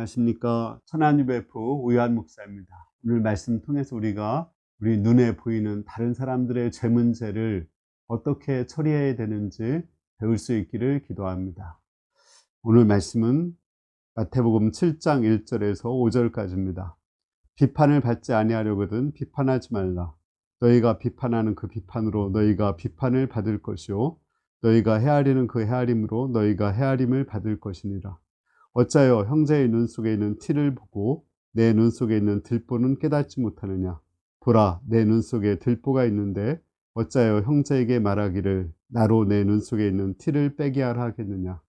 안녕하십니까. 천안유배프 우요한 목사입니다. 오늘 말씀 통해서 우리가 우리 눈에 보이는 다른 사람들의 죄 문제를 어떻게 처리해야 되는지 배울 수 있기를 기도합니다. 오늘 말씀은 마태복음 7장 1절에서 5절까지입니다. 비판을 받지 아니하려거든 비판하지 말라. 너희가 비판하는 그 비판으로 너희가 비판을 받을 것이요 너희가 헤아리는 그 헤아림으로 너희가 헤아림을 받을 것이니라. 어찌하여 형제의 눈 속에 있는 티를 보고 내 눈 속에 있는 들보는 깨닫지 못하느냐. 보라, 내 눈 속에 들보가 있는데 어찌하여 형제에게 말하기를 나로 내 눈 속에 있는 티를 빼게 하라 하겠느냐.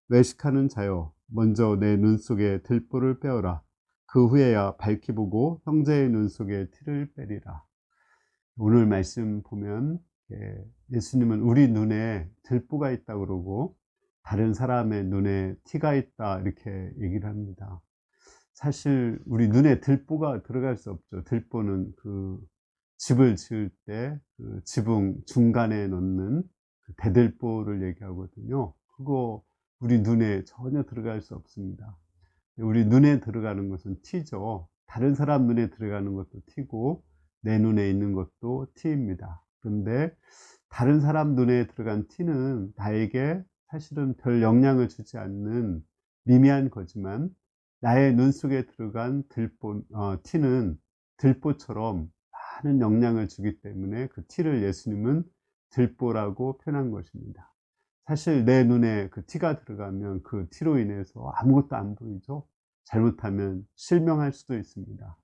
외식하는 자여, 먼저 내 눈 속에 들보를 빼어라. 그 후에야 밝히 보고 형제의 눈 속에 티를 빼리라. 오늘 말씀 보면 예수님은 우리 눈에 들보가 있다고 그러고 다른 사람의 눈에 티가 있다 이렇게 얘기를 합니다. 사실 우리 눈에 들보가 들어갈 수 없죠. 들보는 그 집을 지을 때 그 지붕 중간에 놓는 그 대들보를 얘기하거든요. 그거 우리 눈에 전혀 들어갈 수 없습니다. 우리 눈에 들어가는 것은 티죠. 다른 사람 눈에 들어가는 것도 티고 내 눈에 있는 것도 티입니다. 그런데 다른 사람 눈에 들어간 티는 나에게 사실은 별 영향을 주지 않는 미미한 거지만 나의 눈 속에 들어간 티는 들보처럼 많은 영향을 주기 때문에 그 티를 예수님은 들보라고 표현한 것입니다. 사실 내 눈에 그 티가 들어가면 그 티로 인해서 아무것도 안 보이죠. 잘못하면 실명할 수도 있습니다.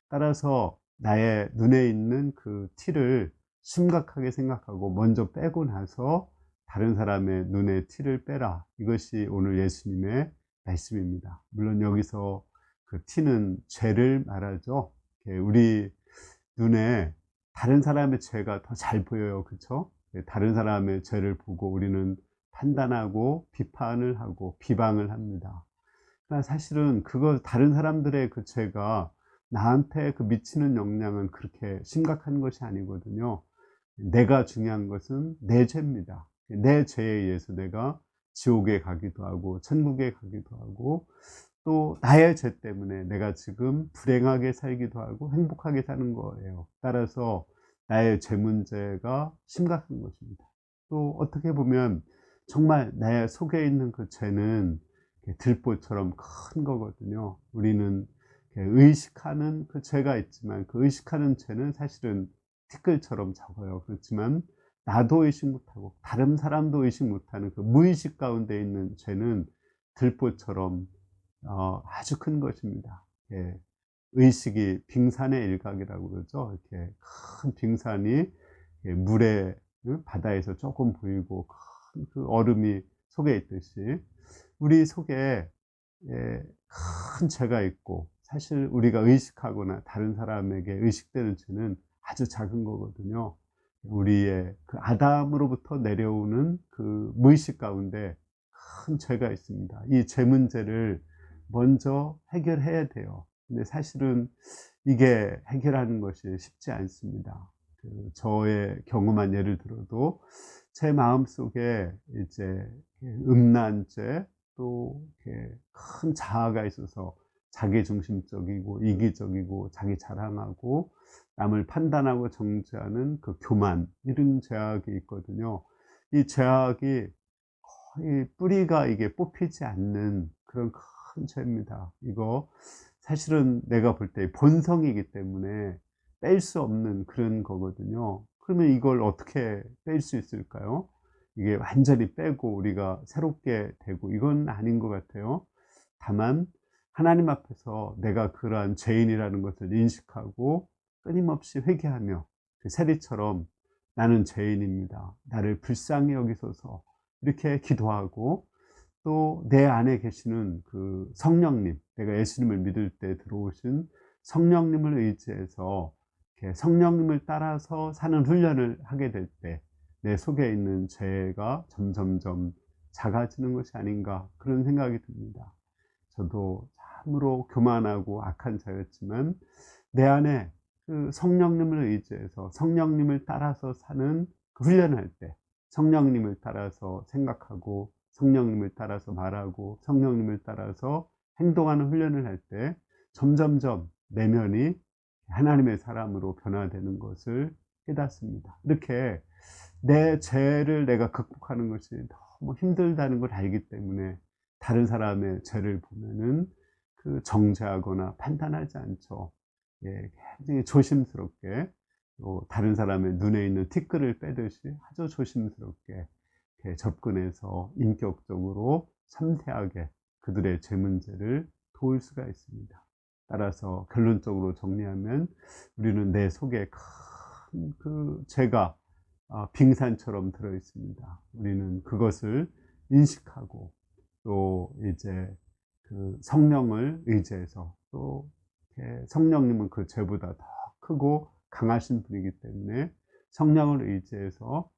따라서 나의 눈에 있는 그 티를 심각하게 생각하고 먼저 빼고 나서 다른 사람의 눈에 티를 빼라. 이것이 오늘 예수님의 말씀입니다. 물론 여기서 그 티는 죄를 말하죠. 우리 눈에 다른 사람의 죄가 더 잘 보여요. 그렇죠? 다른 사람의 죄를 보고 우리는 판단하고 비판을 하고 비방을 합니다. 그러나 사실은 그거 다른 사람들의 그 죄가 나한테 그 미치는 영향은 그렇게 심각한 것이 아니거든요. 내가 중요한 것은 내 죄입니다. 내 죄에 의해서 내가 지옥에 가기도 하고 천국에 가기도 하고 또 나의 죄 때문에 내가 지금 불행하게 살기도 하고 행복하게 사는 거예요. 따라서 나의 죄 문제가 심각한 것입니다. 또 어떻게 보면 정말 내 속에 있는 그 죄는 들보처럼 큰 거거든요. 우리는 의식하는 그 죄가 있지만 그 의식하는 죄는 사실은 티끌처럼 적어요. 그렇지만 나도 의식 못하고 다른 사람도 의식 못하는 그 무의식 가운데 있는 죄는 들보처럼 아주 큰 것입니다. 의식이 빙산의 일각이라고 그러죠. 이렇게 큰 빙산이 물에 바다에서 조금 보이고 큰 그 얼음이 속에 있듯이 우리 속에 큰 죄가 있고 사실 우리가 의식하거나 다른 사람에게 의식되는 죄는 아주 작은 거거든요. 우리의 그 아담으로부터 내려오는 그 무의식 가운데 큰 죄가 있습니다. 이 죄 문제를 먼저 해결해야 돼요. 근데 사실은 이게 해결하는 것이 쉽지 않습니다. 저의 경험한 예를 들어도 제 마음속에 이제 음란죄 또 큰 자아가 있어서 자기중심적이고 이기적이고 자기 자랑하고 남을 판단하고 정죄하는 그 교만 이런 죄악이 있거든요. 이 죄악이 거의 뿌리가 이게 뽑히지 않는 그런 큰 죄입니다. 이거 사실은 내가 볼 때 본성이기 때문에 뺄 수 없는 그런 거거든요. 그러면 이걸 어떻게 뺄 수 있을까요? 이게 완전히 빼고 우리가 새롭게 되고 이건 아닌 것 같아요. 다만 하나님 앞에서 내가 그러한 죄인이라는 것을 인식하고 끊임없이 회개하며 그 세리처럼 나는 죄인입니다. 나를 불쌍히 여기소서 이렇게 기도하고 또 내 안에 계시는 그 성령님, 내가 예수님을 믿을 때 들어오신 성령님을 의지해서 이렇게 성령님을 따라서 사는 훈련을 하게 될 때 내 속에 있는 죄가 점점점 작아지는 것이 아닌가 그런 생각이 듭니다. 저도 참으로 교만하고 악한 자였지만 내 안에 그 성령님을 의지해서 성령님을 따라서 사는 그 훈련할 때 성령님을 따라서 생각하고 성령님을 따라서 말하고 성령님을 따라서 행동하는 훈련을 할 때 점점점 내면이 하나님의 사람으로 변화되는 것을 깨닫습니다. 이렇게 내 죄를 내가 극복하는 것이 너무 힘들다는 걸 알기 때문에 다른 사람의 죄를 보면은 그 정죄하거나 판단하지 않죠. 예, 굉장히 조심스럽게 또 다른 사람의 눈에 있는 티끌을 빼듯이 아주 조심스럽게 이렇게 접근해서 인격적으로 섬세하게 그들의 죄 문제를 도울 수가 있습니다. 따라서 결론적으로 정리하면 우리는 내 속에 큰 그 죄가 빙산처럼 들어 있습니다. 우리는 그것을 인식하고 또 이제 그 성령을 의지해서 또 이렇게 성령님은 그 죄보다 더 크고 강하신 분이기 때문에 성령을 의지해서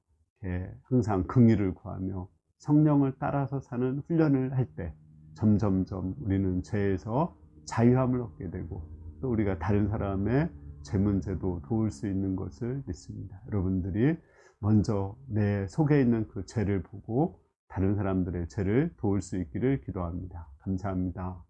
이렇게 항상 긍휼을 구하며 성령을 따라서 사는 훈련을 할 때 점점점 우리는 죄에서 자유함을 얻게 되고 또 우리가 다른 사람의 죄 문제도 도울 수 있는 것을 믿습니다. 여러분들이 먼저 내 속에 있는 그 죄를 보고 다른 사람들의 죄를 도울 수 있기를 기도합니다. 감사합니다.